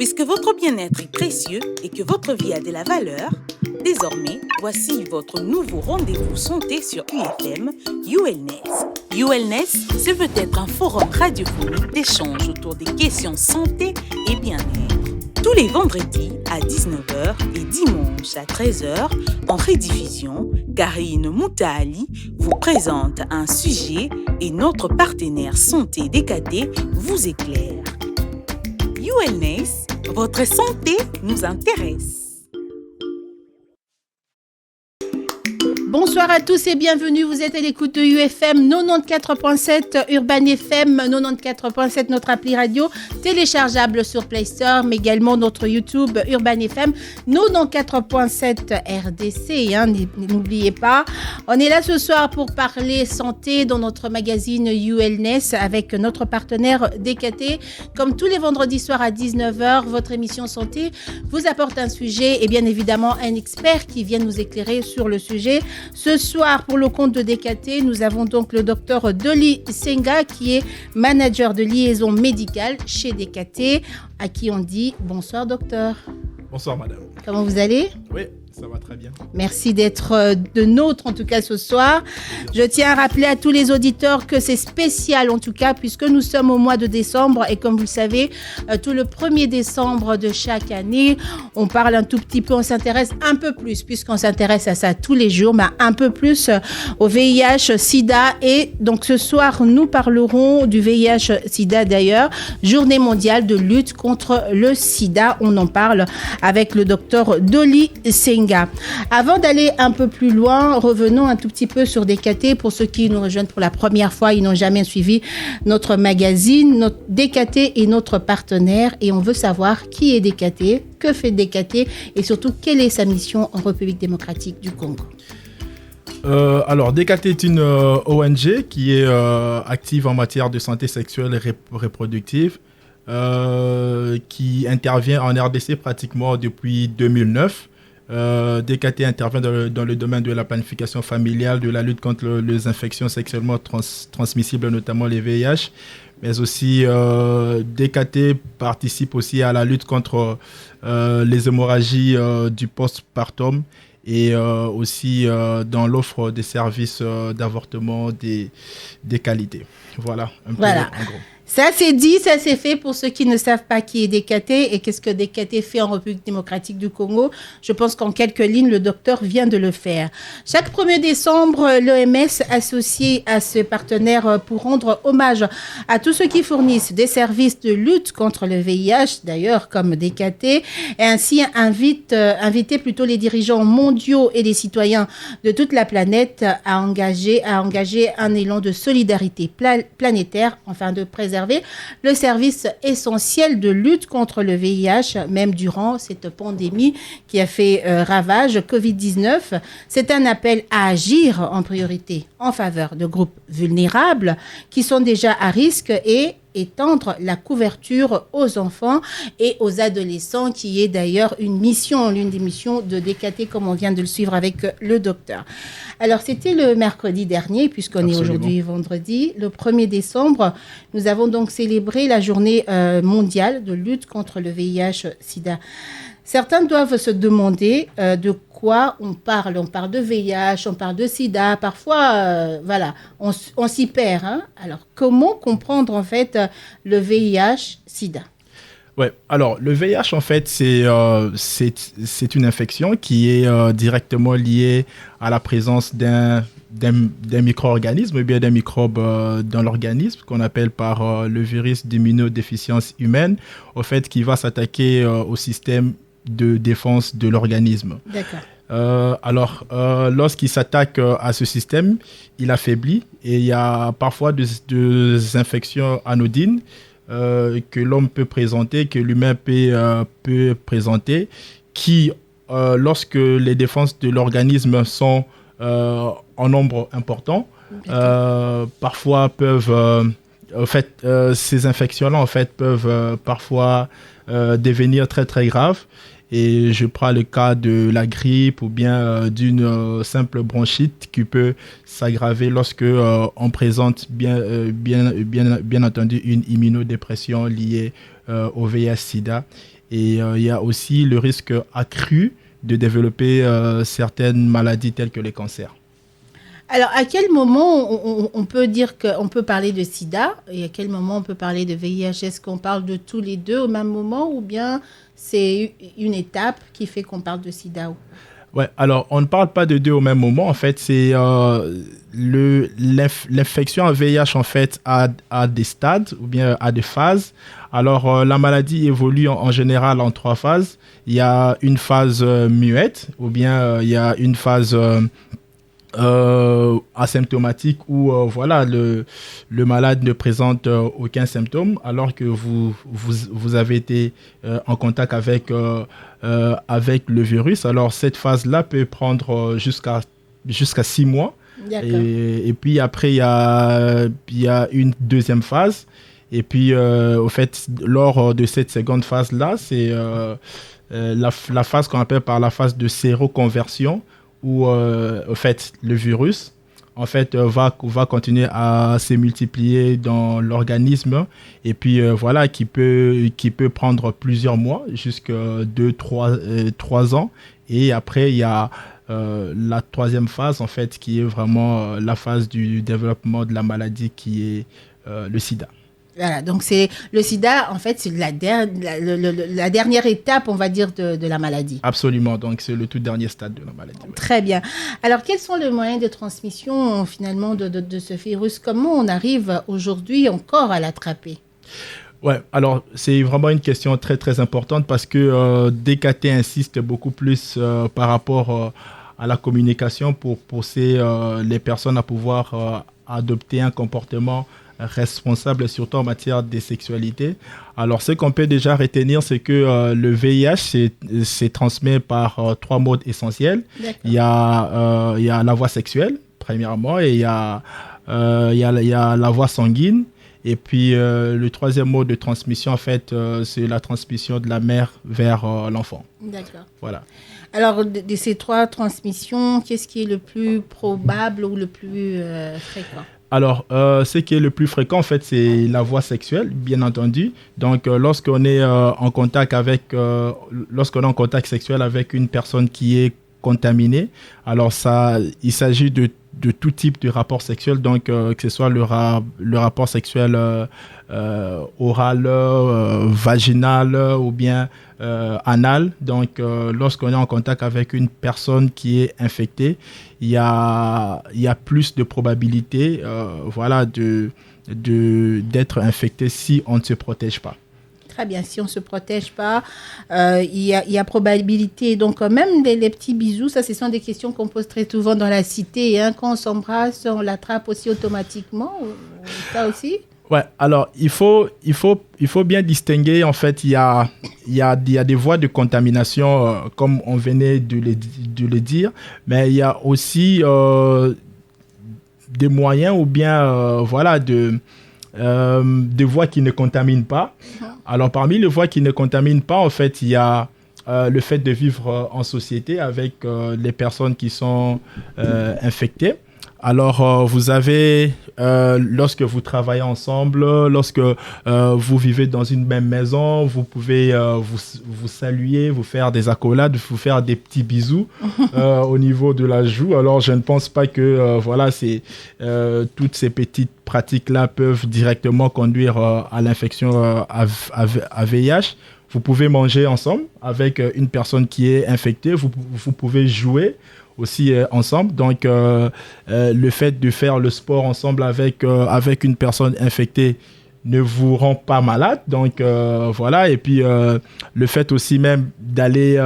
Puisque votre bien-être est précieux et que votre vie a de la valeur, désormais, voici votre nouveau rendez-vous santé sur UFM, ULNES. ULNES, ce veut être un forum radiophonique d'échange autour des questions santé et bien-être. Tous les vendredis à 19h et dimanche à 13h, en rediffusion, Karine Moutaali vous présente un sujet et notre partenaire santé DKT vous éclaire. ULNES, votre santé nous intéresse. Bonsoir à tous et bienvenue, vous êtes à l'écoute de UFM 94.7, Urban FM 94.7, notre appli radio téléchargeable sur Play Store, mais également notre YouTube Urban FM 94.7 RDC, n'oubliez pas. On est là ce soir pour parler santé dans notre magazine ULNES avec notre partenaire DKT. Comme tous les vendredis soirs à 19h, votre émission santé vous apporte un sujet et bien évidemment un expert qui vient nous éclairer sur le sujet. Ce soir, pour le compte de DKT, nous avons donc le docteur Dolly Senga qui est manager de liaison médicale chez DKT, à qui on dit bonsoir docteur. Bonsoir madame. Comment vous allez ? Oui, ça va très bien. Merci d'être de nôtres en tout cas ce soir. Je tiens à rappeler à tous les auditeurs que c'est spécial en tout cas puisque nous sommes au mois de décembre et comme vous le savez, tout le 1er décembre de chaque année, on parle un tout petit peu, on s'intéresse un peu plus puisqu'on s'intéresse à ça tous les jours, mais un peu plus au VIH, SIDA et donc ce soir nous parlerons du VIH, SIDA d'ailleurs, journée mondiale de lutte contre le SIDA. On en parle avec le docteur Dolly Senga. Avant d'aller un peu plus loin, revenons un tout petit peu sur DKT. Pour ceux qui nous rejoignent pour la première fois, ils n'ont jamais suivi notre magazine. Notre DKT est notre partenaire et on veut savoir qui est DKT, que fait DKT et surtout quelle est sa mission en République démocratique du Congo. Alors, DKT est une ONG qui est active en matière de santé sexuelle et reproductive. Qui intervient en RDC pratiquement depuis 2009. DKT intervient dans le domaine de la planification familiale, de la lutte contre les infections sexuellement transmissibles, notamment les VIH, mais aussi DKT participe aussi à la lutte contre les hémorragies du postpartum et aussi dans l'offre des services d'avortement des qualités. Voilà, un peu en gros. Ça c'est dit, ça c'est fait pour ceux qui ne savent pas qui est DKT et qu'est-ce que DKT fait en République démocratique du Congo. Je pense qu'en quelques lignes, le docteur vient de le faire. Chaque 1er décembre, l'OMS associe à ses partenaires pour rendre hommage à tous ceux qui fournissent des services de lutte contre le VIH, d'ailleurs comme DKT, et ainsi inviter plutôt les dirigeants mondiaux et les citoyens de toute la planète à engager un élan de solidarité planétaire afin de préserver le service essentiel de lutte contre le VIH, même durant cette pandémie qui a fait ravage Covid-19. C'est un appel à agir en priorité en faveur de groupes vulnérables qui sont déjà à risque et étendre la couverture aux enfants et aux adolescents, qui est d'ailleurs l'une des missions de DKT, comme on vient de le suivre avec le docteur. Alors, c'était le mercredi dernier, puisqu'on est aujourd'hui vendredi, le 1er décembre. Nous avons donc célébré la journée mondiale de lutte contre le VIH-Sida. Certains doivent se demander de quoi on parle. On parle de VIH, on parle de SIDA. Parfois, on s'y perd. Alors, comment comprendre en fait le VIH-SIDA ? Ouais. Alors, le VIH en fait, c'est une infection qui est directement liée à la présence d'un micro-organisme ou bien d'un microbe dans l'organisme qu'on appelle par le virus d'immunodéficience humaine, au fait, qui va s'attaquer au système de défense de l'organisme. D'accord. Lorsqu'il s'attaque à ce système, il affaiblit et il y a parfois des infections anodines que l'homme peut présenter, que l'humain peut présenter, qui, lorsque les défenses de l'organisme sont en nombre important, parfois peuvent... ces infections-là, en fait, peuvent parfois devenir très, très graves. Et je prends le cas de la grippe ou bien d'une simple bronchite qui peut s'aggraver lorsque on présente bien entendu une immunodépression liée au VIH-Sida. Et il y a aussi le risque accru de développer certaines maladies telles que les cancers. Alors, à quel moment on peut dire qu'on peut parler de sida et à quel moment on peut parler de VIH? Est-ce qu'on parle de tous les deux au même moment ou bien c'est une étape qui fait qu'on parle de sida? Ouais, alors on ne parle pas de deux au même moment. En fait, c'est l'infection à VIH en fait à des stades ou bien à des phases. Alors la maladie évolue en général en 3 phases. Il y a une phase muette ou bien il y a une phase asymptomatique où voilà le malade ne présente aucun symptôme alors que vous avez été en contact avec le virus. Alors cette phase-là peut prendre jusqu'à 6 mois. Et puis après il y a une deuxième phase. Et puis au fait lors de cette seconde phase-là, c'est la phase qu'on appelle par la phase de séroconversion, où au fait le virus en fait va continuer à se multiplier dans l'organisme et puis voilà qui peut prendre plusieurs mois jusqu'à 3 ans. Et après il y a la troisième phase en fait qui est vraiment la phase du développement de la maladie qui est le sida. Voilà, donc c'est le sida, en fait, c'est la dernière étape, on va dire, de la maladie. Absolument, donc c'est le tout dernier stade de la maladie. Ouais. Très bien. Alors, quels sont les moyens de transmission, finalement, de ce virus? Comment on arrive aujourd'hui encore à l'attraper? Ouais, alors c'est vraiment une question très très importante parce que DKT insiste beaucoup plus par rapport à la communication pour pousser les personnes à pouvoir adopter un comportement responsable, surtout en matière de sexualité. Alors, ce qu'on peut déjà retenir, c'est que le VIH c'est transmis par 3 modes essentiels. D'accord. Il y a la voie sexuelle, premièrement, et il y a la voie sanguine. Et puis, le troisième mode de transmission, en fait, c'est la transmission de la mère vers l'enfant. D'accord. Voilà. Alors, de ces 3 transmissions, qu'est-ce qui est le plus probable ou le plus fréquent? Alors, ce qui est le plus fréquent, en fait, c'est la voie sexuelle, bien entendu. Donc, lorsqu'on est en contact sexuel avec une personne qui est contaminée, alors il s'agit de tout type de rapport sexuel, donc que ce soit le rapport sexuel oral, vaginal ou bien anal. Donc, lorsqu'on est en contact avec une personne qui est infectée, il y a plus de probabilité voilà, d'être infecté si on ne se protège pas. Très bien, si on ne se protège pas, il y a probabilité. Donc, même les petits bisous, ça, ce sont des questions qu'on pose très souvent dans la cité. Hein. Quand on s'embrasse, on l'attrape aussi automatiquement. Ça aussi? Ouais, alors il faut bien distinguer. En fait, il y a des voies de contamination, comme on venait de le dire, mais il y a aussi des moyens ou bien voilà des voies qui ne contaminent pas. Alors, parmi les voies qui ne contaminent pas, en fait, il y a le fait de vivre en société avec les personnes qui sont infectées. Alors, vous avez, lorsque vous travaillez ensemble, lorsque vous vivez dans une même maison, vous pouvez vous saluer, vous faire des accolades, vous faire des petits bisous au niveau de la joue. Alors, je ne pense pas que voilà, toutes ces petites pratiques-là peuvent directement conduire à l'infection à VIH. Vous pouvez manger ensemble avec une personne qui est infectée. Vous pouvez jouer aussi ensemble. Donc, le fait de faire le sport ensemble avec une personne infectée ne vous rend pas malade. Donc, voilà. Et puis, le fait aussi même d'aller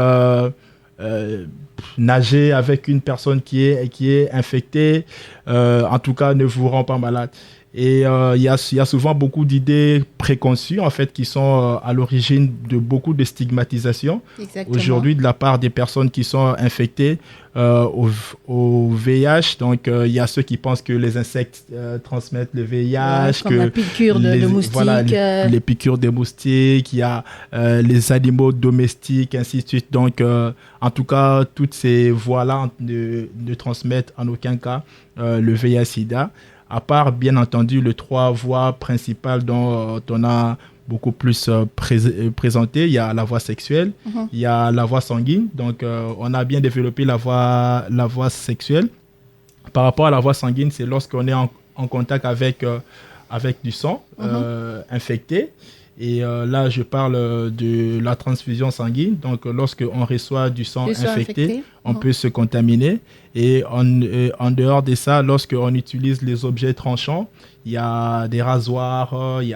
nager avec une personne qui est infectée, en tout cas, ne vous rend pas malade. Et il y a souvent beaucoup d'idées préconçues, en fait, qui sont à l'origine de beaucoup de stigmatisation. Exactement. Aujourd'hui de la part des personnes qui sont infectées au VIH. Donc, il y a ceux qui pensent que les insectes transmettent le VIH. Comme la piqûre de moustiques. Voilà, les piqûres de moustiques, il y a les animaux domestiques, ainsi de suite. Donc, en tout cas, toutes ces voies-là ne transmettent en aucun cas le VIH-Sida. À part, bien entendu, les 3 voies principales dont on a beaucoup plus présentées. Il y a la voie sexuelle, il y a la voie sanguine. Donc, on a bien développé la voie sexuelle. Par rapport à la voie sanguine, c'est lorsqu'on est en contact avec du sang infecté. Et là, je parle de la transfusion sanguine. Donc, lorsqu'on reçoit du sang infecté, on peut se contaminer. Et en dehors de ça, lorsqu'on utilise les objets tranchants, il y a des rasoirs, il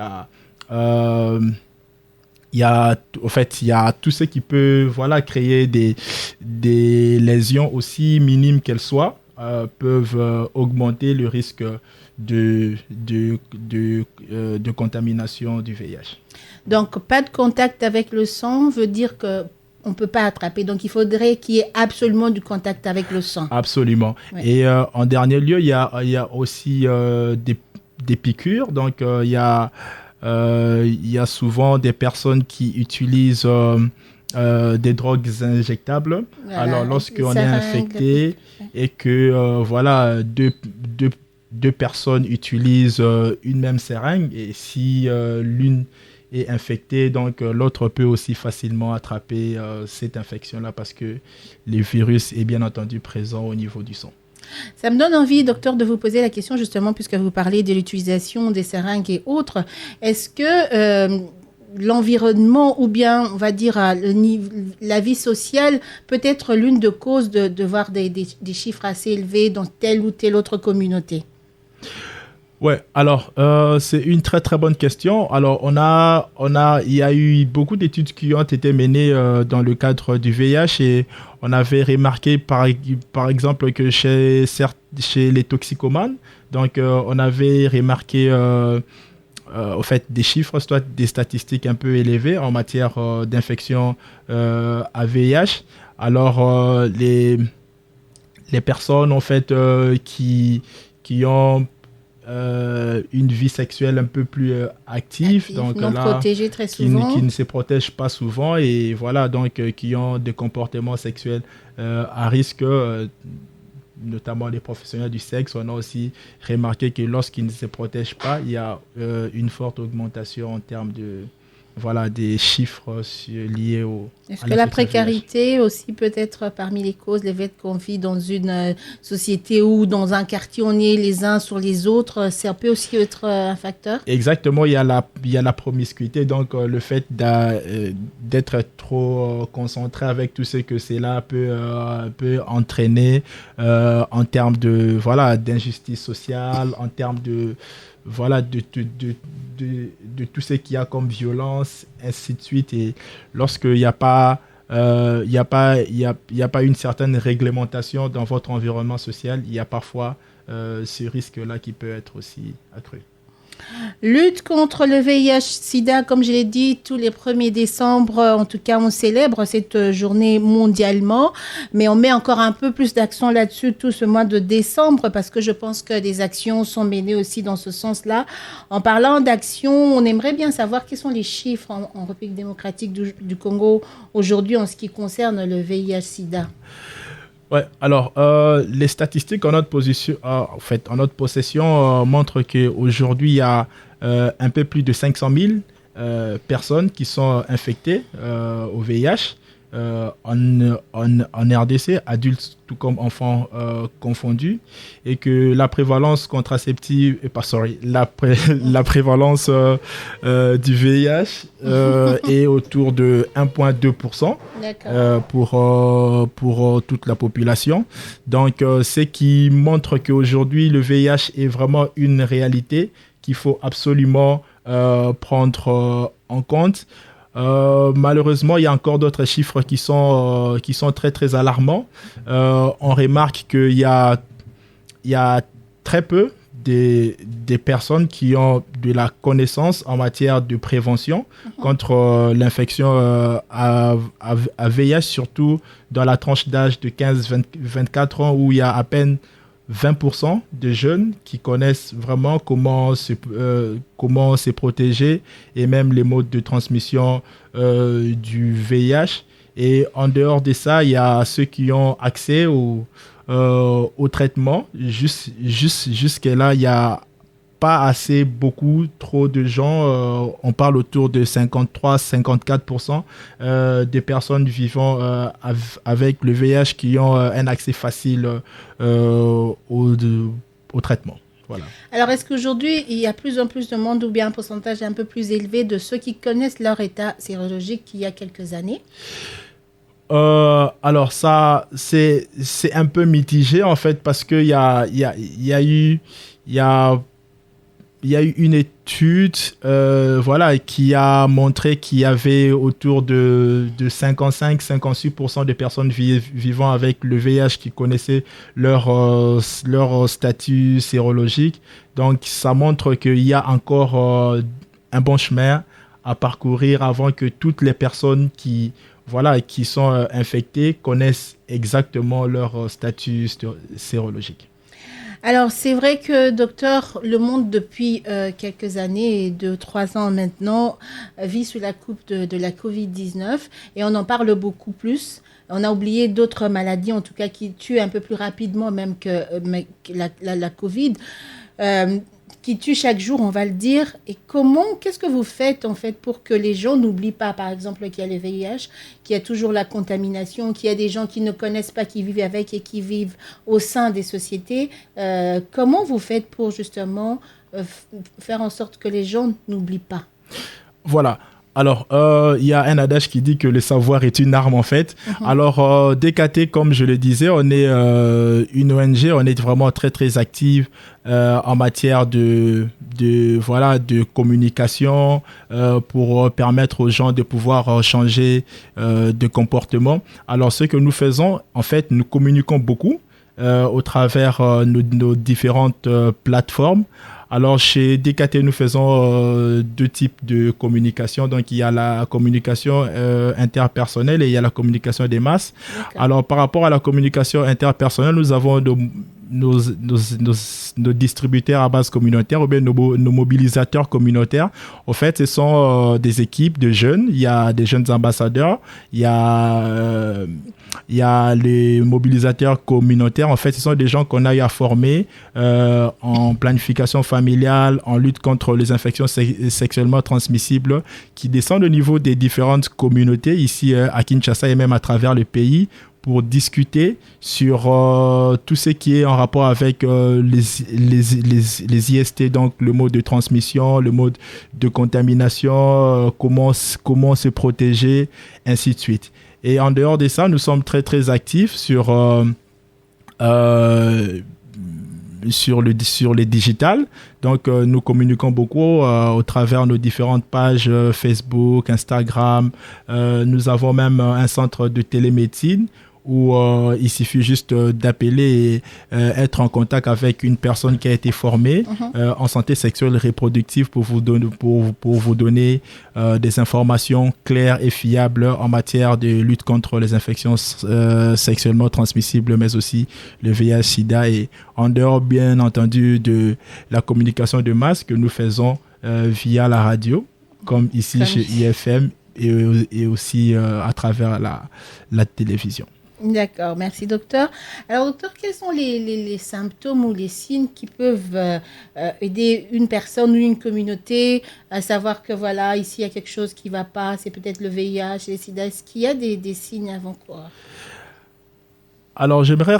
y a tout ce qui peut créer des lésions aussi minimes qu'elles soient, peuvent augmenter le risque de contamination du VIH. Donc, pas de contact avec le sang veut dire qu'on ne peut pas attraper. Donc, il faudrait qu'il y ait absolument du contact avec le sang. Absolument. Ouais. Et en dernier lieu, il y a aussi des piqûres. Donc, il y a souvent des personnes qui utilisent des drogues injectables. Voilà, alors, lorsqu'on est infecté et que deux personnes utilisent une même seringue, et si l'une est infectée, donc l'autre peut aussi facilement attraper cette infection-là parce que le virus est bien entendu présent au niveau du sang. Ça me donne envie, docteur, de vous poser la question justement, puisque vous parlez de l'utilisation des seringues et autres. Est-ce que l'environnement ou bien, on va dire, la vie sociale peut être l'une des causes de voir des chiffres assez élevés dans telle ou telle autre communauté? Ouais, alors c'est une très très bonne question. Alors il y a eu beaucoup d'études qui ont été menées dans le cadre du VIH et on avait remarqué par exemple que chez les toxicomanes, donc on avait remarqué au fait des chiffres, soit des statistiques un peu élevées en matière d'infection à VIH. Alors les personnes en fait qui ont une vie sexuelle un peu plus active, donc non protégée très souvent, qui ne se protègent pas souvent et voilà, donc qui ont des comportements sexuels à risque, notamment les professionnels du sexe. On a aussi remarqué que lorsqu'ils ne se protègent pas, il y a une forte augmentation en termes de des chiffres liés Est-ce que la précarité aussi peut être parmi les causes, le fait qu'on vit dans une société ou dans un quartier, on est les uns sur les autres, ça peut aussi être un facteur? Exactement, il y a la promiscuité, donc le fait d'être trop concentré avec tout ce que cela peut entraîner en termes d'injustice sociale, en termes de tout ce qu'il y a comme violence, ainsi de suite. Et lorsqu'il n'y a pas une certaine réglementation dans votre environnement social, il y a parfois ce risque-là qui peut être aussi accru. Lutte contre le VIH-Sida, comme je l'ai dit, tous les 1er décembre, en tout cas, on célèbre cette journée mondialement, mais on met encore un peu plus d'accent là-dessus tout ce mois de décembre parce que je pense que des actions sont menées aussi dans ce sens-là. En parlant d'actions, on aimerait bien savoir quels sont les chiffres en République démocratique du Congo aujourd'hui en ce qui concerne le VIH-Sida. Ouais, alors les statistiques en notre possession montrent qu'aujourd'hui il y a un peu plus de 500 000 personnes qui sont infectées au VIH en RDC, adultes tout comme enfants confondus, et que la prévalence contraceptive, la prévalence du VIH est autour de 1,2% pour toute la population. Donc, ce qui montre qu'aujourd'hui, le VIH est vraiment une réalité qu'il faut absolument prendre en compte. Malheureusement, il y a encore d'autres chiffres qui sont très très alarmants. On remarque qu'il y a très peu des personnes qui ont de la connaissance en matière de prévention contre l'infection à VIH, surtout dans la tranche d'âge de 15-24 ans où il y a à peine 20% de jeunes qui connaissent vraiment comment se protéger et même les modes de transmission du VIH. Et en dehors de ça, il y a ceux qui ont accès au traitement. Jusqu'à là, il y a pas assez trop de gens. On parle autour de 53-54% des personnes vivant avec le VIH qui ont un accès facile au traitement. Voilà. Alors, est-ce qu'aujourd'hui, il y a plus en plus de monde ou bien un pourcentage un peu plus élevé de ceux qui connaissent leur état sérologique qu'il y a quelques années? Alors ça, c'est un peu mitigé en fait parce qu'il y a eu une étude qui a montré qu'il y avait autour de 55-56% des personnes vivant avec le VIH qui connaissaient leur statut sérologique. Donc ça montre qu'il y a encore un bon chemin à parcourir avant que toutes les personnes qui sont infectées connaissent exactement leur statut sérologique. Alors, c'est vrai que, docteur, le monde, depuis quelques années, 2-3 ans maintenant, vit sous la coupe de la COVID-19 et on en parle beaucoup plus. On a oublié d'autres maladies, en tout cas, qui tuent un peu plus rapidement même que la COVID. Qui tue chaque jour, on va le dire. Et qu'est-ce que vous faites en fait pour que les gens n'oublient pas, par exemple, qu'il y a le VIH, qu'il y a toujours la contamination, qu'il y a des gens qui ne connaissent pas, qui vivent avec et qui vivent au sein des sociétés. Comment vous faites pour justement faire en sorte que les gens n'oublient pas? Voilà. Alors, il y a un adage qui dit que le savoir est une arme, en fait. Alors, DKT, comme je le disais, on est une ONG, on est vraiment très, très active en matière de communication pour permettre aux gens de pouvoir changer de comportement. Alors, ce que nous faisons, en fait, nous communiquons beaucoup au travers nos différentes plateformes. Alors, chez DKT, nous faisons deux types de communication. Donc, il y a la communication interpersonnelle et il y a la communication des masses. Okay. Alors, par rapport à la communication interpersonnelle, nous avons nos distributeurs à base communautaire ou bien nos mobilisateurs communautaires. Au fait, ce sont des équipes de jeunes. Il y a des jeunes ambassadeurs. Il y a les mobilisateurs communautaires. En fait, ce sont des gens qu'on a eu à former en planification familiale, en lutte contre les infections sexuellement transmissibles, qui descendent au niveau des différentes communautés ici à Kinshasa et même à travers le pays, pour discuter sur tout ce qui est en rapport avec les IST, donc le mode de transmission, le mode de contamination, comment se protéger, ainsi de suite. Et en dehors de ça, nous sommes très, très actifs sur les digitales. Donc, nous communiquons beaucoup au travers de nos différentes pages Facebook, Instagram. Nous avons même un centre de télémédecine où il suffit juste d'appeler et être en contact avec une personne qui a été formée en santé sexuelle et reproductive pour vous donner des informations claires et fiables en matière de lutte contre les infections sexuellement transmissibles, mais aussi le VIH-Sida, et en dehors, bien entendu, de la communication de masse que nous faisons via la radio, comme ici chez IFM et aussi à travers la télévision. D'accord, merci docteur. Alors docteur, quels sont les symptômes ou les signes qui peuvent aider une personne ou une communauté à savoir que voilà, ici il y a quelque chose qui ne va pas, c'est peut-être le VIH, le sida? Est-ce qu'il y a des signes avant-coureurs? Alors j'aimerais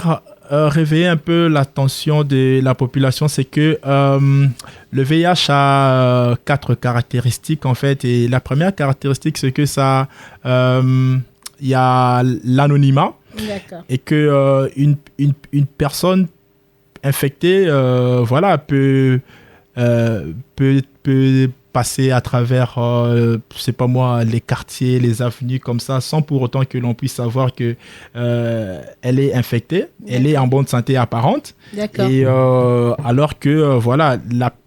réveiller un peu l'attention de la population, c'est que le VIH a 4 caractéristiques en fait, et la première caractéristique c'est que ça, il y a l'anonymat. D'accord. Et que une personne infectée peut passer à travers les quartiers, les avenues comme ça, sans pour autant que l'on puisse savoir que elle est infectée. D'accord. Elle est en bonne santé apparente. D'accord. Et alors que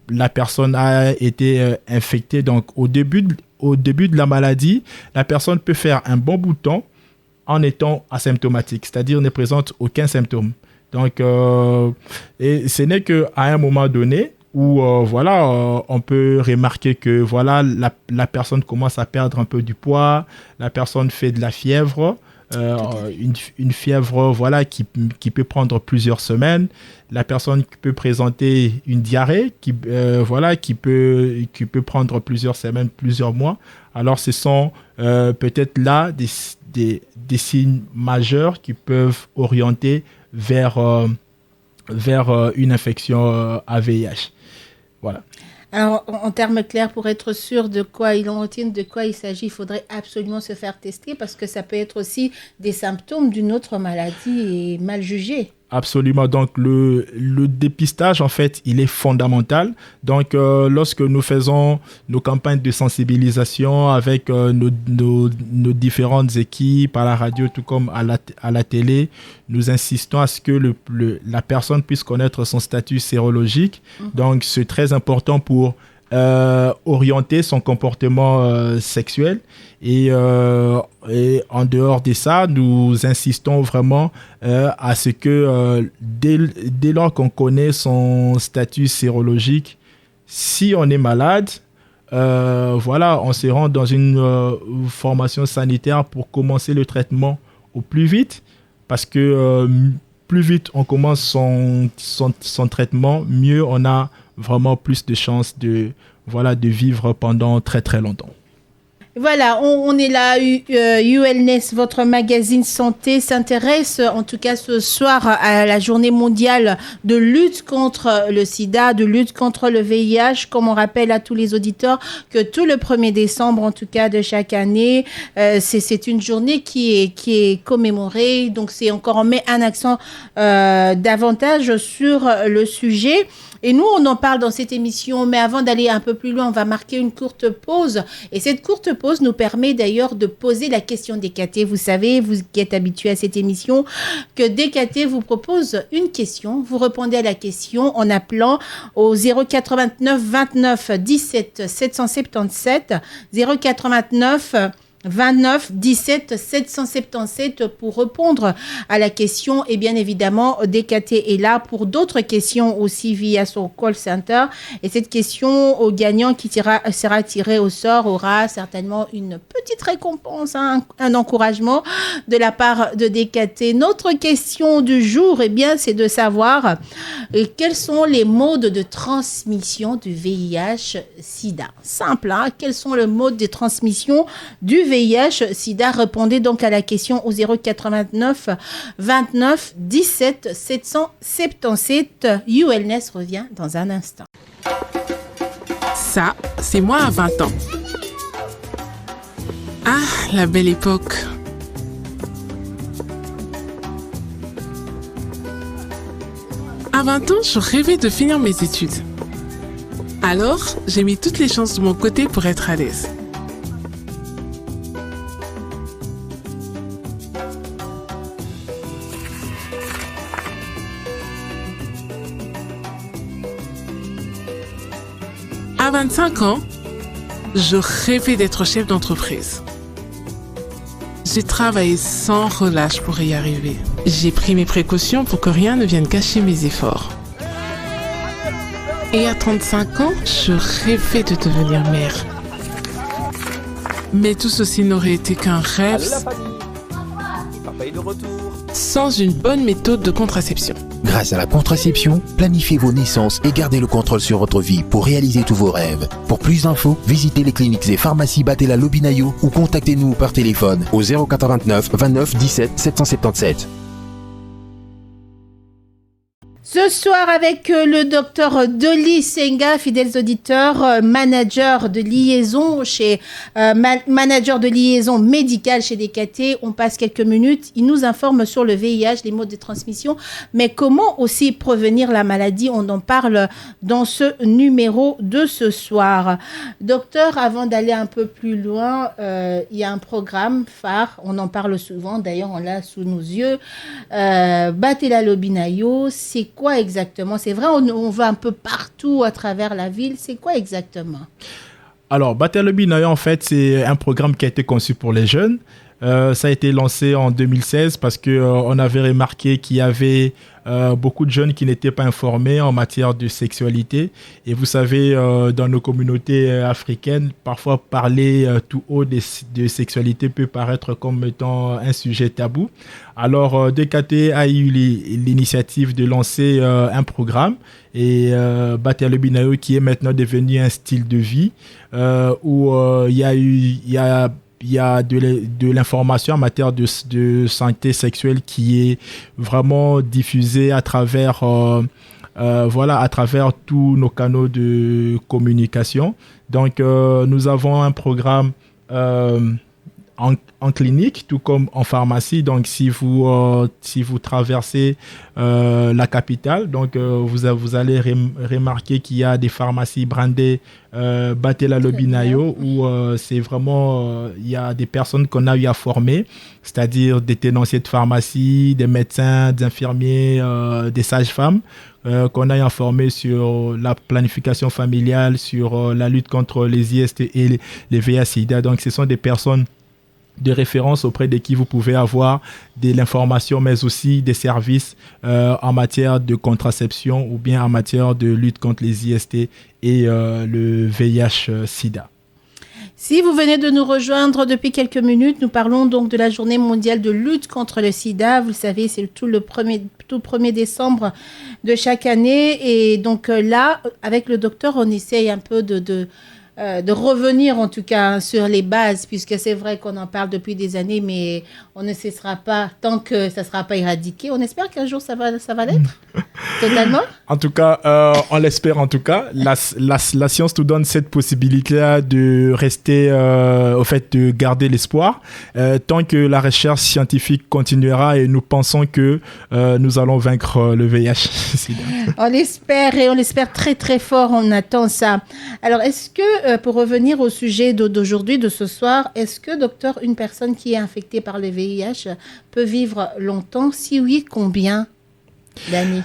la personne a été infectée. Donc au début de la maladie, la personne peut faire un bon bout de temps en étant asymptomatique, c'est-à-dire ne présente aucun symptôme. Donc, et ce n'est qu'à un moment donné où on peut remarquer que la personne commence à perdre un peu du poids, la personne fait de la fièvre, une fièvre voilà, qui peut prendre plusieurs semaines. La personne peut présenter une diarrhée qui peut prendre plusieurs semaines, plusieurs mois. Alors, ce sont peut-être là des signes majeurs qui peuvent orienter vers une infection à VIH. Voilà. Alors, en termes clairs, pour être sûr de quoi il s'agit, il faudrait absolument se faire tester parce que ça peut être aussi des symptômes d'une autre maladie et mal jugés. Absolument. Donc, le dépistage, en fait, il est fondamental. Donc, lorsque nous faisons nos campagnes de sensibilisation avec nos différentes équipes à la radio, tout comme à la télé, nous insistons à ce que la personne puisse connaître son statut sérologique. Donc, c'est très important pour orienter son comportement sexuel. Et en dehors de ça, nous insistons vraiment à ce que dès lors qu'on connaît son statut sérologique, si on est malade, on se rend dans une formation sanitaire pour commencer le traitement au plus vite, parce que plus vite on commence son traitement, mieux on a vraiment plus de chances de vivre pendant très très longtemps. Voilà, on est là, ULNES, votre magazine santé, s'intéresse en tout cas ce soir à la journée mondiale de lutte contre le sida, de lutte contre le VIH, comme on rappelle à tous les auditeurs que tout le 1er décembre, en tout cas de chaque année, c'est une journée qui est commémorée, donc c'est encore, on met un accent davantage sur le sujet. Et nous, on en parle dans cette émission, mais avant d'aller un peu plus loin, on va marquer une courte pause. Et cette courte pause nous permet d'ailleurs de poser la question DKT. Vous savez, vous qui êtes habitués à cette émission, que DKT vous propose une question. Vous répondez à la question en appelant au 089 29 17 777 089 29 17 777 pour répondre à la question. Et bien évidemment, DKT est là pour d'autres questions aussi via son call center. Et cette question au gagnant qui sera tiré au sort aura certainement une petite récompense, un encouragement de la part de DKT. Notre question du jour, eh bien, c'est de savoir quels sont les modes de transmission du VIH-Sida. Simple, hein? Quels sont les modes de transmission du VIH-Sida? Répondez donc à la question au 089 29 17 777. ULNES revient dans un instant. Ça, c'est moi à 20 ans. Ah, la belle époque. À 20 ans, je rêvais de finir mes études. Alors, j'ai mis toutes les chances de mon côté pour être à l'aise. À 25 ans, je rêvais d'être chef d'entreprise. J'ai travaillé sans relâche pour y arriver. J'ai pris mes précautions pour que rien ne vienne gâcher mes efforts. Et à 35 ans, je rêvais de devenir mère. Mais tout ceci n'aurait été qu'un rêve sans une bonne méthode de contraception. Grâce à la contraception, planifiez vos naissances et gardez le contrôle sur votre vie pour réaliser tous vos rêves. Pour plus d'infos, visitez les cliniques et pharmacies Batella Lobinayo ou contactez-nous par téléphone au 089 29 17 777. Ce soir avec le docteur Dolly Senga, fidèles auditeurs, manager de liaison médicale chez DKT. On passe quelques minutes. Il nous informe sur le VIH, les modes de transmission, mais comment aussi prévenir la maladie. On en parle dans ce numéro de ce soir. Docteur, avant d'aller un peu plus loin, il y a un programme phare. On en parle souvent. D'ailleurs, on l'a sous nos yeux. Batella Lobinayo, c'est quoi exactement? C'est vrai, on va un peu partout à travers la ville. C'est quoi exactement? Alors, Batella Lobinayo, en fait, c'est un programme qui a été conçu pour les jeunes. Ça a été lancé en 2016 parce que on avait remarqué qu'il y avait beaucoup de jeunes qui n'étaient pas informés en matière de sexualité. Et vous savez, dans nos communautés africaines, parfois parler tout haut de sexualité peut paraître comme étant un sujet tabou. Alors, DKT a eu l'initiative de lancer un programme et Battez la Lobinayo qui est maintenant devenu un style de vie où il y a de l'information en matière de santé sexuelle qui est vraiment diffusée à travers à travers tous nos canaux de communication. Donc nous avons un programme en clinique, tout comme en pharmacie. Donc, si vous traversez la capitale, donc vous allez remarquer qu'il y a des pharmacies brandées Battez la Lobinayo où c'est vraiment il y a des personnes qu'on a eu à former, c'est-à-dire des tenanciers de pharmacie, des médecins, des infirmiers, des sages-femmes qu'on a informés sur la planification familiale, sur la lutte contre les IST et les VIH-Sida. Donc, ce sont des personnes de référence auprès de qui vous pouvez avoir de l'information, mais aussi des services en matière de contraception ou bien en matière de lutte contre les IST et le VIH-Sida. Si vous venez de nous rejoindre depuis quelques minutes, nous parlons donc de la journée mondiale de lutte contre le sida. Vous le savez, c'est tout 1er décembre de chaque année. Et donc là, avec le docteur, on essaye un peu de revenir en tout cas sur les bases, puisque c'est vrai qu'on en parle depuis des années, mais on ne cessera pas tant que ça ne sera pas éradiqué. On espère qu'un jour ça va l'être, totalement. En tout cas, on l'espère en tout cas. La science nous donne cette possibilité de rester, au fait, de garder l'espoir. Tant que la recherche scientifique continuera et nous pensons que nous allons vaincre le VIH. On l'espère et on l'espère très très fort, on attend ça. Alors, est-ce que pour revenir au sujet d'aujourd'hui, de ce soir, est-ce que, docteur, une personne qui est infectée par le VIH peut vivre longtemps? Si oui, combien d'années?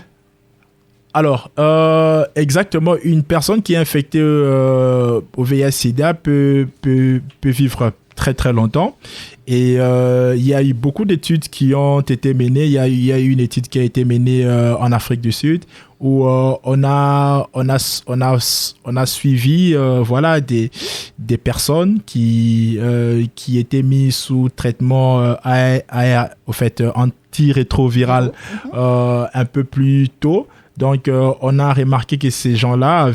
Alors, exactement, une personne qui est infectée au VIH-Sida peut vivre très très longtemps. Et il y a eu beaucoup d'études qui ont été menées. Il y a eu une étude qui a été menée en Afrique du Sud où on a suivi des personnes qui étaient mises sous traitement antirétroviral un peu plus tôt. Donc, on a remarqué que ces gens-là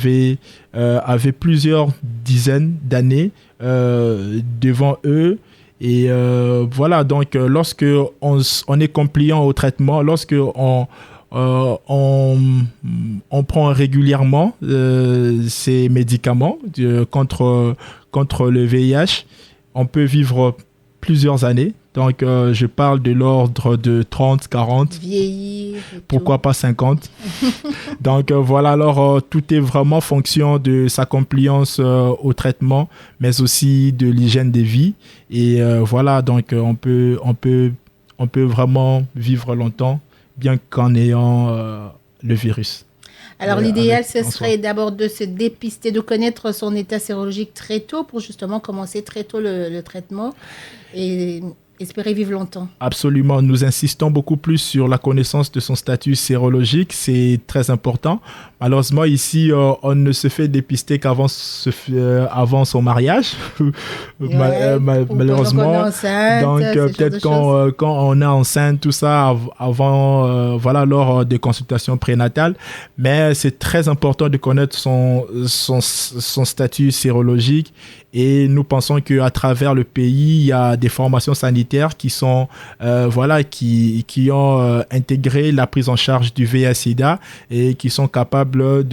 avaient plusieurs dizaines d'années devant eux. Et donc, lorsque on est compliant au traitement, lorsque on prend régulièrement ces médicaments contre le VIH, on peut vivre plusieurs années. Donc, je parle de l'ordre de 30, 40. Vieillir. Pourquoi pas 50. Donc, alors, tout est vraiment fonction de sa compliance au traitement, mais aussi de l'hygiène de vie. Et donc, on peut vraiment vivre longtemps, bien qu'en ayant le virus. Alors, l'idéal, ce serait d'abord de se dépister, de connaître son état sérologique très tôt pour justement commencer très tôt le traitement et espérer vivre longtemps. Absolument. Nous insistons beaucoup plus sur la connaissance de son statut sérologique. C'est très important. Malheureusement, ici, on ne se fait dépister qu'avant son mariage. Malheureusement. Enceinte, donc, peut-être quand on est enceinte, tout ça, avant, lors des consultations prénatales. Mais c'est très important de connaître son statut sérologique. Et nous pensons qu'à travers le pays, il y a des formations sanitaires qui sont, qui ont intégré la prise en charge du VIH/SIDA et qui sont capables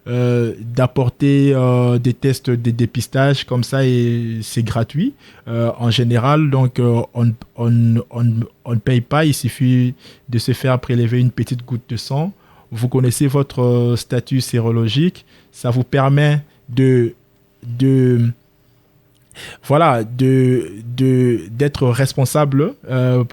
d'apporter des tests de dépistage comme ça, et c'est gratuit en général. Donc, on ne paye pas. Il suffit de se faire prélever une petite goutte de sang. Vous connaissez votre statut sérologique. Ça vous permet d'être responsable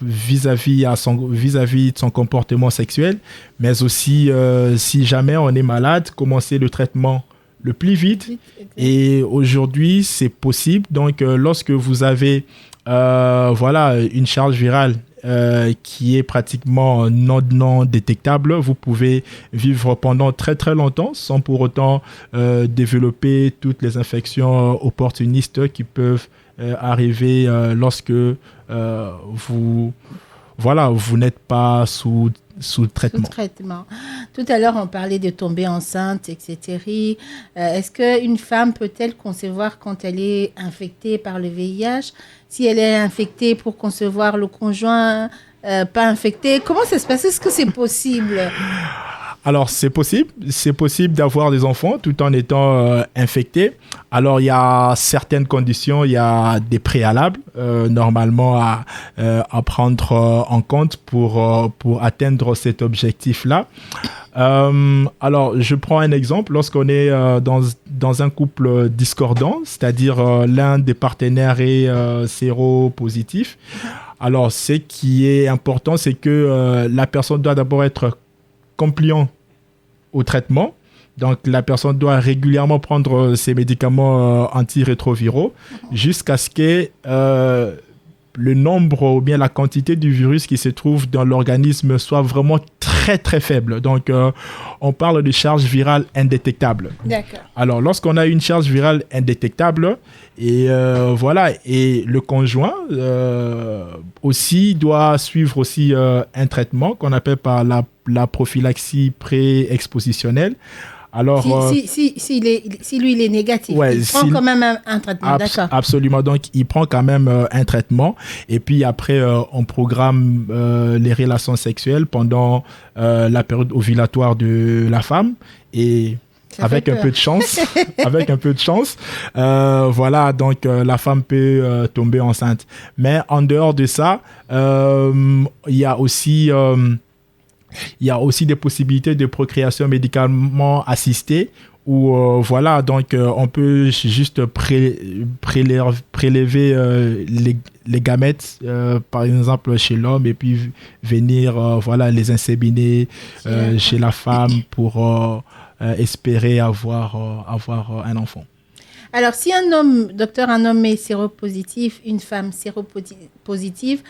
vis-à-vis de son comportement sexuel, mais aussi si jamais on est malade, commencer le traitement le plus vite. Et aujourd'hui, c'est possible. Donc, lorsque vous avez une charge virale qui est pratiquement non détectable, vous pouvez vivre pendant très très longtemps sans pour autant développer toutes les infections opportunistes qui peuvent arriver lorsque vous n'êtes pas sous traitement. Tout à l'heure, on parlait de tomber enceinte, etc. Est-ce qu'une femme peut-elle concevoir quand elle est infectée par le VIH? Si elle est infectée pour concevoir le conjoint pas infecté, comment ça se passe? Est-ce que c'est possible? Alors, c'est possible d'avoir des enfants tout en étant infecté. Alors, il y a certaines conditions, il y a des préalables normalement à prendre en compte pour atteindre cet objectif-là. Alors, je prends un exemple. Lorsqu'on est dans un couple discordant, c'est-à-dire l'un des partenaires est séropositif, alors ce qui est important, c'est que la personne doit d'abord être compliant au traitement. Donc, la personne doit régulièrement prendre ses médicaments antirétroviraux jusqu'à ce que le nombre ou bien la quantité du virus qui se trouve dans l'organisme soit vraiment très, très faible. Donc, on parle de charge virale indétectable. D'accord. Alors, lorsqu'on a une charge virale indétectable, et le conjoint aussi doit suivre aussi un traitement qu'on appelle par la prophylaxie pré-expositionnelle. Alors, si lui il est négatif, il prend quand même un traitement, d'accord. Absolument, donc il prend quand même un traitement et puis après on programme les relations sexuelles pendant la période ovulatoire de la femme et avec un peu de chance, donc la femme peut tomber enceinte. Mais en dehors de ça, il y a aussi des possibilités de procréation médicalement assistée où on peut juste prélever les gamètes par exemple chez l'homme et puis venir les inséminer chez la femme pour espérer avoir un enfant. Alors, si un homme est séropositif, une femme séropositive,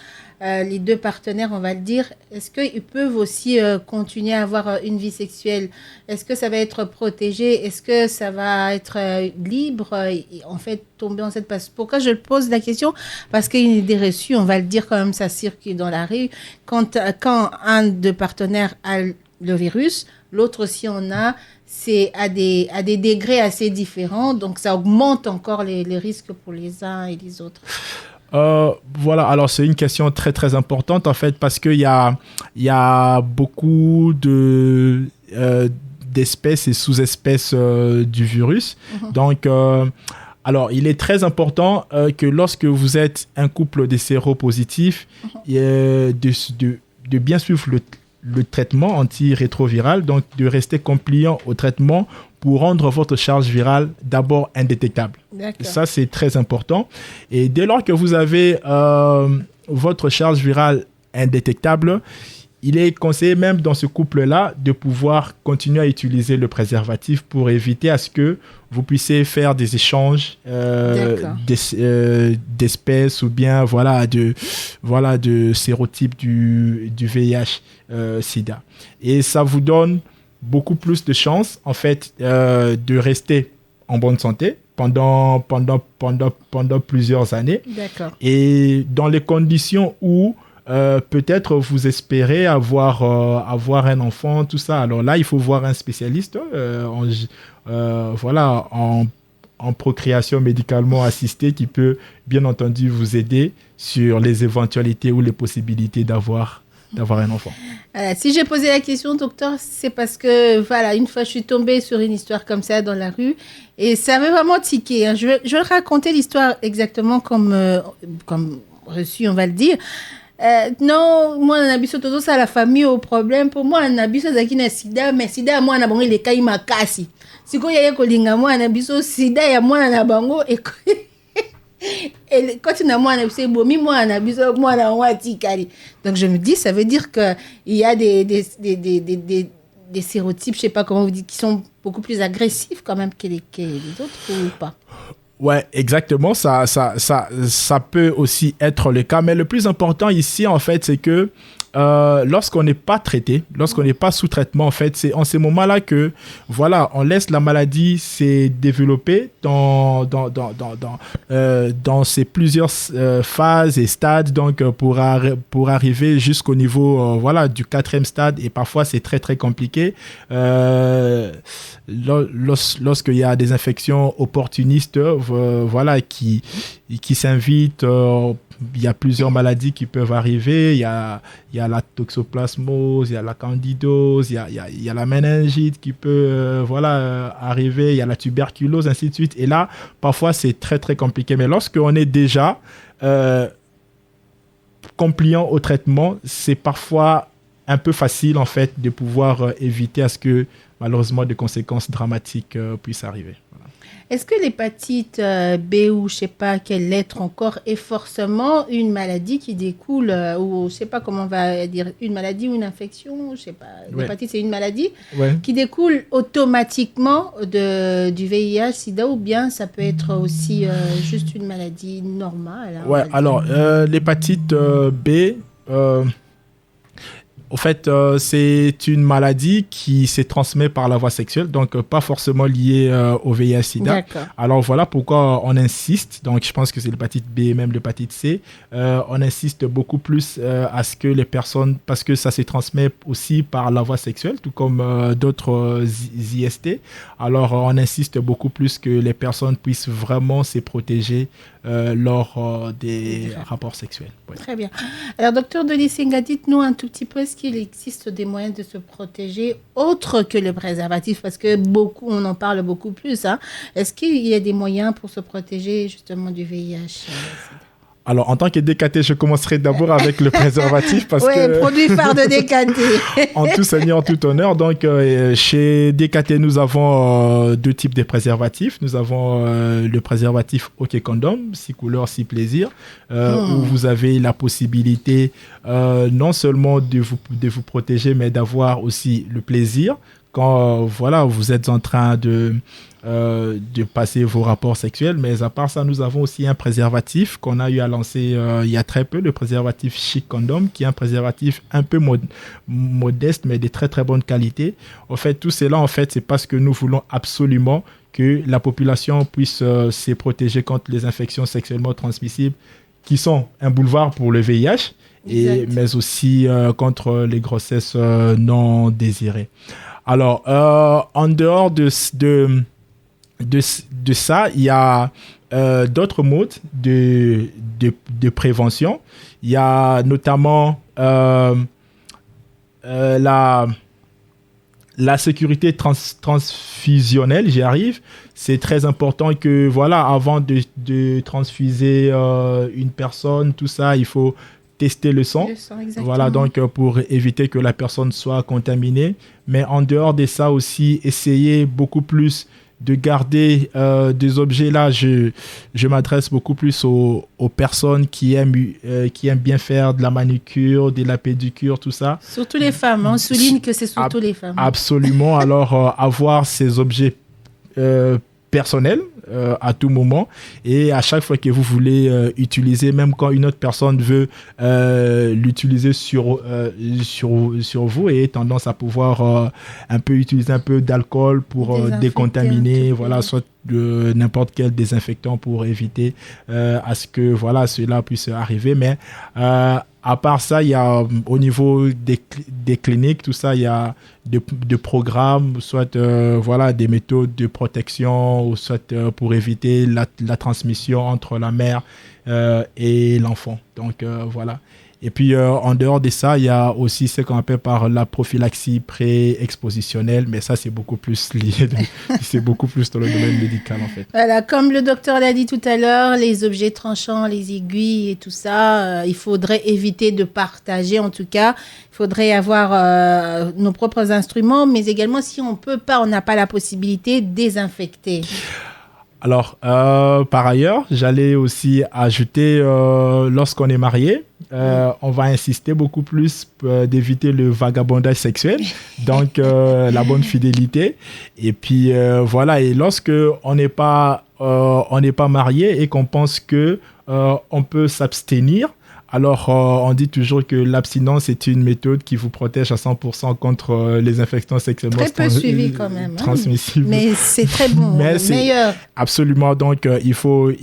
les deux partenaires, on va le dire, est-ce qu'ils peuvent aussi continuer à avoir une vie sexuelle? Est-ce que ça va être protégé? Est-ce que ça va être libre? En fait, tomber enceinte. Pourquoi je pose la question? Parce qu'il y a des reçus, on va le dire quand même, ça circule dans la rue. Quand un des partenaires a le virus, l'autre aussi en a, c'est à des degrés assez différents, donc ça augmente encore les risques pour les uns et les autres. Alors c'est une question très très importante en fait parce qu'il y a beaucoup d'espèces et sous-espèces du virus. Donc alors, il est très important que lorsque vous êtes un couple de séropositifs, de bien suivre le traitement antirétroviral, donc de rester compliant au traitement pour rendre votre charge virale d'abord indétectable. D'accord. Ça, c'est très important. Et dès lors que vous avez votre charge virale indétectable, il est conseillé même dans ce couple-là de pouvoir continuer à utiliser le préservatif pour éviter à ce que vous puissiez faire des échanges d'espèces ou bien de sérotypes du VIH sida. Et ça vous donne beaucoup plus de chances en fait de rester en bonne santé pendant plusieurs années. D'accord. Et dans les conditions où peut-être vous espérez avoir un enfant, tout ça. Alors là, il faut voir un spécialiste en procréation médicalement assistée qui peut bien entendu vous aider sur les éventualités ou les possibilités d'avoir un enfant. Si j'ai posé la question, docteur, c'est parce que, une fois, je suis tombée sur une histoire comme ça dans la rue et ça m'a vraiment tiqué. Hein. Je vais raconter l'histoire exactement comme reçu, on va le dire. Non, moi, on a vu tout ça, la famille au problème. Pour moi, on a vu ça, c'est sida, mais sida, moi, on a bon, il est caï makasi. Si quoi, il y a kolinga, moi, on a vu ça, sida, il y a moi, on a bango, et quand on a moi, on a vu ça, bomi, moi, on a vu ça, moi, on a ouati, kari. Donc, je me dis, ça veut dire qu'il y a des des sérotypes, je sais pas comment vous dites, qui sont beaucoup plus agressifs quand même que les autres ou pas? Ouais, exactement. Ça peut aussi être le cas. Mais le plus important ici, en fait, c'est que lorsqu'on n'est pas traité, lorsqu'on n'est pas sous traitement, en fait, c'est en ces moments-là que, voilà, on laisse la maladie se développer dans ces plusieurs phases et stades, donc pour arriver jusqu'au niveau, voilà, du 4e stade. Et parfois, c'est très, très compliqué. Lorsqu'il y a des infections opportunistes, voilà, qui s'invitent, il y a plusieurs maladies qui peuvent arriver. Il y a la toxoplasmose, il y a la candidose, il y a la méningite qui peut arriver, il y a la tuberculose, ainsi de suite. Et là, parfois, c'est très, très compliqué. Mais lorsqu'on est déjà compliant au traitement, c'est parfois un peu facile, en fait, de pouvoir éviter à ce que, malheureusement, des conséquences dramatiques puissent arriver. Voilà. Est-ce que l'hépatite B ou je sais pas quelle lettre encore est forcément une maladie qui découle ou je sais pas comment on va dire, une maladie ou une infection, je sais pas. Ouais. L'hépatite c'est une maladie Ouais. qui découle automatiquement du VIH/SIDA ou bien ça peut être aussi juste une maladie normale. Ouais. Alors l'hépatite B. Au fait, c'est une maladie qui se transmet par la voie sexuelle, donc pas forcément liée au VIH/SIDA. D'accord. Alors voilà pourquoi on insiste, donc je pense que c'est l'hépatite B et même l'hépatite C, on insiste beaucoup plus à ce que les personnes, parce que ça se transmet aussi par la voie sexuelle, tout comme d'autres IST, alors on insiste beaucoup plus que les personnes puissent vraiment se protéger lors des rapports sexuels. Ouais. Très bien. Alors, docteur Dolisenga, dites-nous un tout petit peu, est-ce qu'il existe des moyens de se protéger autre que le préservatif? Parce que on en parle beaucoup plus. Hein. Est-ce qu'il y a des moyens pour se protéger justement du VIH? Alors, en tant que DKT, je commencerai d'abord avec le préservatif parce oui, que... produit phare de DKT. En tout seigneur, en tout honneur. Donc, chez DKT, nous avons deux types de préservatifs. Nous avons le préservatif OK Condom, 6 couleurs, 6 plaisirs, où vous avez la possibilité non seulement de vous protéger, mais d'avoir aussi le plaisir quand voilà, vous êtes en train de passer vos rapports sexuels. Mais à part ça, nous avons aussi un préservatif qu'on a eu à lancer il y a très peu, le préservatif Chic Condom, qui est un préservatif un peu modeste, mais de très très bonne qualité. En fait, tout cela, en fait, c'est parce que nous voulons absolument que la population puisse se protéger contre les infections sexuellement transmissibles qui sont un boulevard pour le VIH, mais aussi contre les grossesses non désirées. Alors, en dehors de ça, il y a d'autres modes de prévention. Il y a notamment la sécurité transfusionnelle, j'y arrive. C'est très important que, voilà, avant de transfuser une personne, tout ça, il faut tester le sang. Voilà, donc pour éviter que la personne soit contaminée. Mais en dehors de ça aussi, essayer beaucoup plus de garder des objets. Là, je m'adresse beaucoup plus aux personnes qui aiment bien faire de la manucure, de la pédicure, tout ça. Surtout les femmes, on souligne que c'est surtout les femmes. Absolument. Alors, avoir ces objets personnels à tout moment, et à chaque fois que vous voulez utiliser, même quand une autre personne veut l'utiliser sur vous, et tendance à pouvoir un peu utiliser un peu d'alcool pour décontaminer, voilà, soit n'importe quel désinfectant pour éviter à ce que voilà, cela puisse arriver. Mais à part ça, il y a au niveau des cliniques, tout ça, il y a de programmes, soit voilà, des méthodes de protection, ou soit pour éviter la transmission entre la mère et l'enfant. Donc voilà. Et puis en dehors de ça, il y a aussi ce qu'on appelle par la prophylaxie pré-expositionnelle, mais ça c'est beaucoup plus lié, c'est beaucoup plus dans le domaine médical en fait. Voilà, comme le docteur l'a dit tout à l'heure, les objets tranchants, les aiguilles et tout ça, il faudrait éviter de partager. En tout cas, il faudrait avoir nos propres instruments, mais également si on peut pas, on n'a pas la possibilité, désinfecter. Alors, par ailleurs, j'allais aussi ajouter, lorsqu'on est marié, on va insister beaucoup plus d'éviter le vagabondage sexuel, donc la bonne fidélité. Et puis voilà, et lorsque on n'est pas marié et qu'on pense que on peut s'abstenir, alors on dit toujours que l'abstinence est une méthode qui vous protège à 100% contre les infections sexuellement Très peu suivi quand même. transmissibles. Mais c'est très bon, Mais le meilleur. Absolument, donc il faut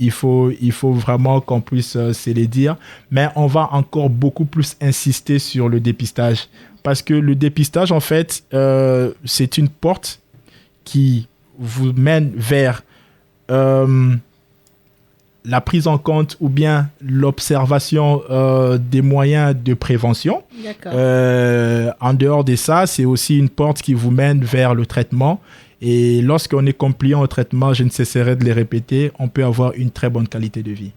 vraiment qu'on puisse se les dire. Mais on va encore beaucoup plus insister sur le dépistage. Parce que le dépistage, en fait, c'est une porte qui vous mène vers la prise en compte ou bien l'observation des moyens de prévention. D'accord. En dehors de ça, c'est aussi une porte qui vous mène vers le traitement. Et lorsqu'on est compliant au traitement, je ne cesserai de les répéter, on peut avoir une très bonne qualité de vie.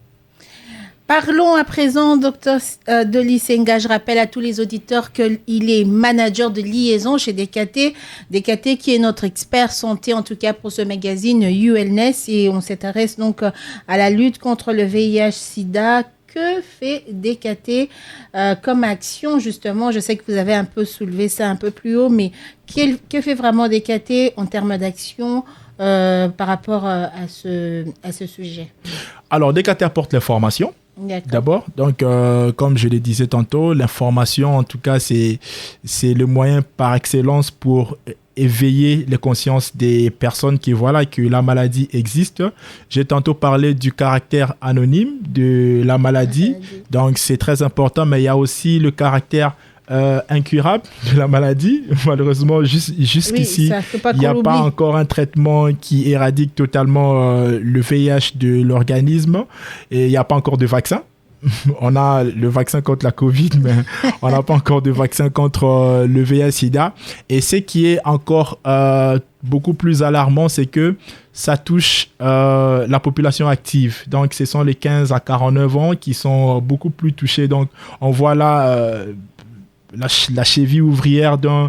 Parlons à présent, Dr Dolly Senga. Je rappelle à tous les auditeurs qu'il est manager de liaison chez DKT. DKT qui est notre expert santé, en tout cas pour ce magazine ULNES. Et on s'intéresse donc à la lutte contre le VIH-Sida. Que fait DKT comme action, justement? Je sais que vous avez un peu soulevé ça un peu plus haut, mais que fait vraiment DKT en termes d'action par rapport à ce sujet? Alors, DKT apporte l'information. D'abord, donc comme je le disais tantôt, l'information, en tout cas, c'est le moyen par excellence pour éveiller les consciences des personnes qui voient que la maladie existe. J'ai tantôt parlé du caractère anonyme de la maladie, donc c'est très important, mais il y a aussi le caractère incurable de la maladie. Malheureusement, jusqu'ici, il n'y a pas encore un traitement qui éradique totalement le VIH de l'organisme et il n'y a pas encore de vaccin. On a le vaccin contre la Covid, mais on n'a pas encore de vaccin contre le VIH-Sida. Et ce qui est encore beaucoup plus alarmant, c'est que ça touche la population active. Donc, ce sont les 15 à 49 ans qui sont beaucoup plus touchés. Donc, on voit là la cheville ouvrière d'un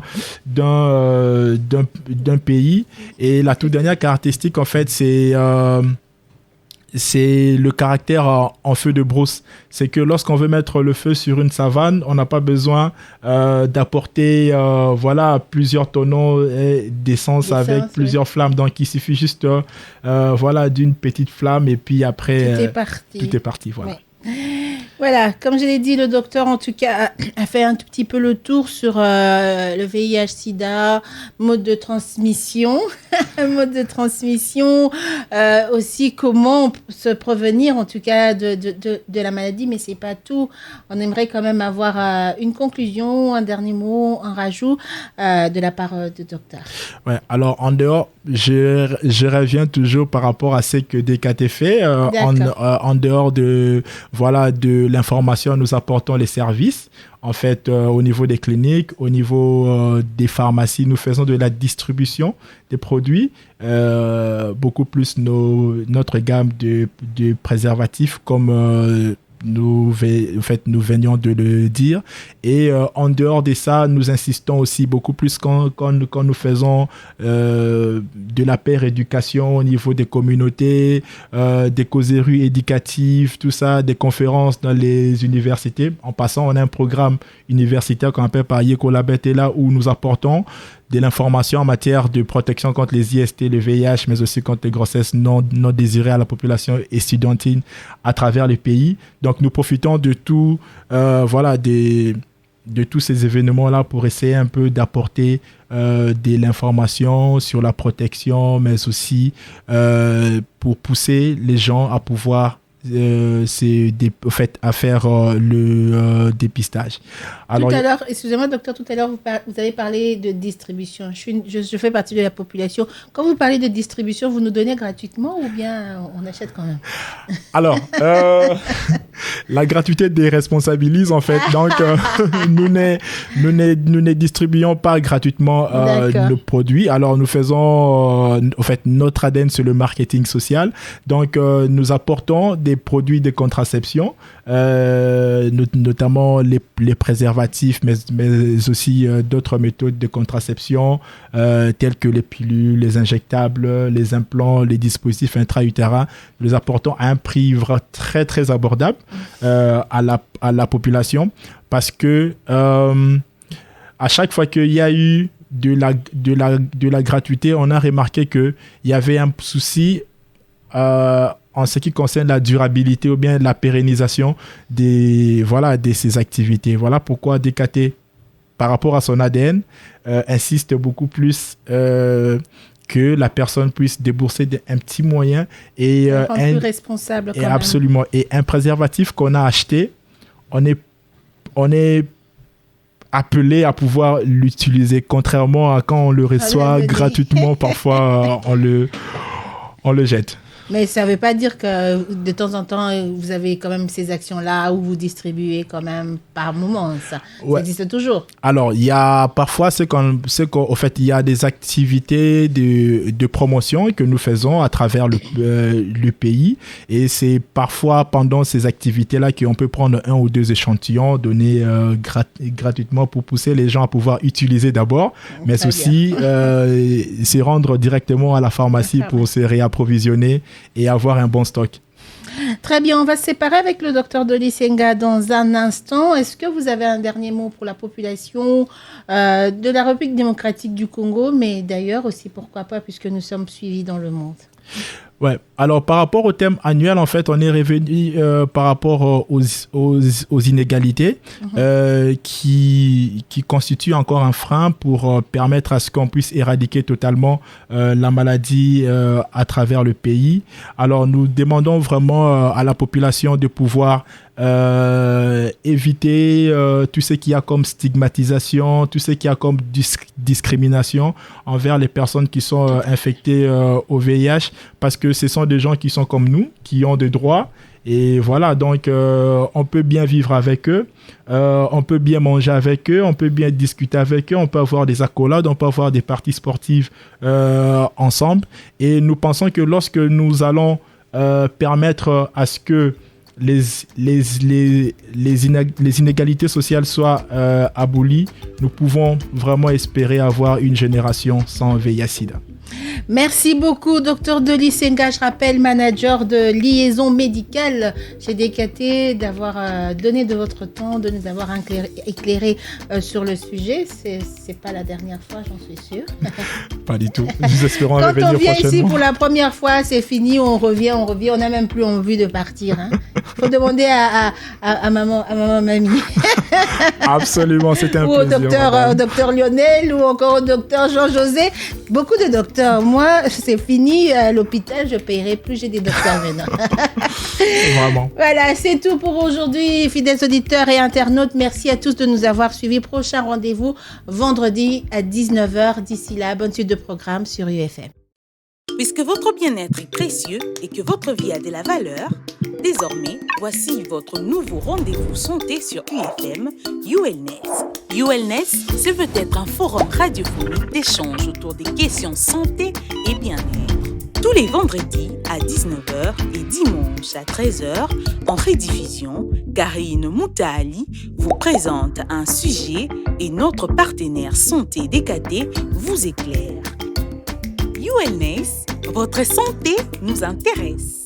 pays. Et la toute dernière caractéristique, en fait, c'est le caractère en feu de brousse. C'est que lorsqu'on veut mettre le feu sur une savane, on n'a pas besoin d'apporter plusieurs tonneaux d'essence avec plusieurs flammes. Donc, il suffit juste d'une petite flamme et puis après, tout est parti. Voilà. Ouais. Voilà, comme je l'ai dit, le docteur, en tout cas, a fait un tout petit peu le tour sur le VIH-Sida, mode de transmission, aussi comment se prévenir, en tout cas, de la maladie, mais c'est pas tout. On aimerait quand même avoir une conclusion, un dernier mot, un rajout de la part du docteur. Ouais, alors en dehors, je reviens toujours par rapport à ce que DKT fait. En dehors de l'information, nous apportons les services. En fait, au niveau des cliniques, au niveau des pharmacies, nous faisons de la distribution des produits, beaucoup plus notre gamme de préservatifs comme nous venions de le dire. Et en dehors de ça, nous insistons aussi beaucoup plus quand nous faisons de la paire éducation au niveau des communautés, des causeries éducatives, tout ça, des conférences dans les universités. En passant, on a un programme universitaire qu'on appelle par Yekolabetela où nous apportons de l'information en matière de protection contre les IST, le VIH, mais aussi contre les grossesses non désirées à la population estudiantine à travers le pays. Donc, nous profitons de tout, de tous ces événements-là pour essayer un peu d'apporter de l'information sur la protection, mais aussi pour pousser les gens à pouvoir à faire le dépistage. Alors, tout à l'heure, excusez-moi docteur, tout à l'heure vous avez parlé de distribution. Je fais partie de la population. Quand vous parlez de distribution, vous nous donnez gratuitement ou bien on achète quand même? Alors, La gratuité déresponsabilise, en fait. Donc, nous ne distribuons pas gratuitement nos produits. Alors, nous faisons, en fait, notre ADN, c'est le marketing social. Donc, nous apportons des produits de contraception, notamment les préservatifs, mais aussi d'autres méthodes de contraception, telles que les pilules, les injectables, les implants, les dispositifs intra-utérins. Nous les apportons à un prix très, très abordable à la population, parce que à chaque fois qu'il y a eu de la gratuité, on a remarqué qu'il y avait un souci en ce qui concerne la durabilité ou bien la pérennisation de ces activités. Voilà pourquoi DKT, par rapport à son ADN, insiste beaucoup plus que la personne puisse débourser un petit moyen et plus responsable quand même. Absolument. Et un préservatif qu'on a acheté, on est appelé à pouvoir l'utiliser, contrairement à quand on le reçoit gratuitement. Parfois on le jette. Mais ça ne veut pas dire que de temps en temps, vous avez quand même ces actions-là où vous distribuez quand même par moment. Ça existe toujours. Alors, il y a parfois, en fait, il y a des activités de promotion que nous faisons à travers le pays. Et c'est parfois pendant ces activités-là qu'on peut prendre 1 ou 2 échantillons, donner gratuitement pour pousser les gens à pouvoir utiliser d'abord, mais aussi se rendre directement à la pharmacie pour se réapprovisionner et avoir un bon stock. Très bien, on va se séparer avec le docteur Dolly Senga dans un instant. Est-ce que vous avez un dernier mot pour la population de la République démocratique du Congo, mais d'ailleurs aussi, pourquoi pas, puisque nous sommes suivis dans le monde? Ouais. Alors, par rapport au thème annuel, en fait, on est revenu par rapport aux inégalités qui constituent encore un frein pour permettre à ce qu'on puisse éradiquer totalement la maladie à travers le pays. Alors, nous demandons vraiment à la population de pouvoir éviter tout ce qu'il y a comme stigmatisation, tout ce qu'il y a comme discrimination envers les personnes qui sont infectées au VIH, parce que ce sont des gens qui sont comme nous, qui ont des droits. Et voilà, donc on peut bien vivre avec eux, on peut bien manger avec eux, on peut bien discuter avec eux, on peut avoir des accolades, on peut avoir des parties sportives ensemble. Et nous pensons que lorsque nous allons permettre à ce que les inégalités sociales soient abolies, nous pouvons vraiment espérer avoir une génération sans VIH-Sida. Merci beaucoup, Dr Dolly Senga. Je rappelle, manager de liaison médicale chez DKT, d'avoir donné de votre temps, de nous avoir éclairé sur le sujet. C'est pas la dernière fois, j'en suis sûre. Pas du tout. Nous espérons revenir prochainement. Quand on vient ici pour la première fois, c'est fini, on revient. On n'a même plus envie de partir. Faut demander à maman Mamie. Absolument, c'était un plaisir. Ou au docteur Lionel, ou encore au docteur Jean-José. Beaucoup de docteurs. Moi, c'est fini à l'hôpital, je ne paierai plus, j'ai des docteurs maintenant. Vraiment. Voilà, c'est tout pour aujourd'hui, fidèles auditeurs et internautes. Merci à tous de nous avoir suivis. Prochain rendez-vous vendredi à 19h. D'ici là, bonne suite de programme sur UFM. Puisque votre bien-être est précieux et que votre vie a de la valeur, désormais, voici votre nouveau rendez-vous santé sur UFM, ULNES. ULNES, ce veut être un forum radiophonique d'échange autour des questions santé et bien-être. Tous les vendredis à 19h et dimanche à 13h, en rediffusion, Karine Moutaali vous présente un sujet et notre partenaire santé DKT vous éclaire. ULNES, votre santé nous intéresse.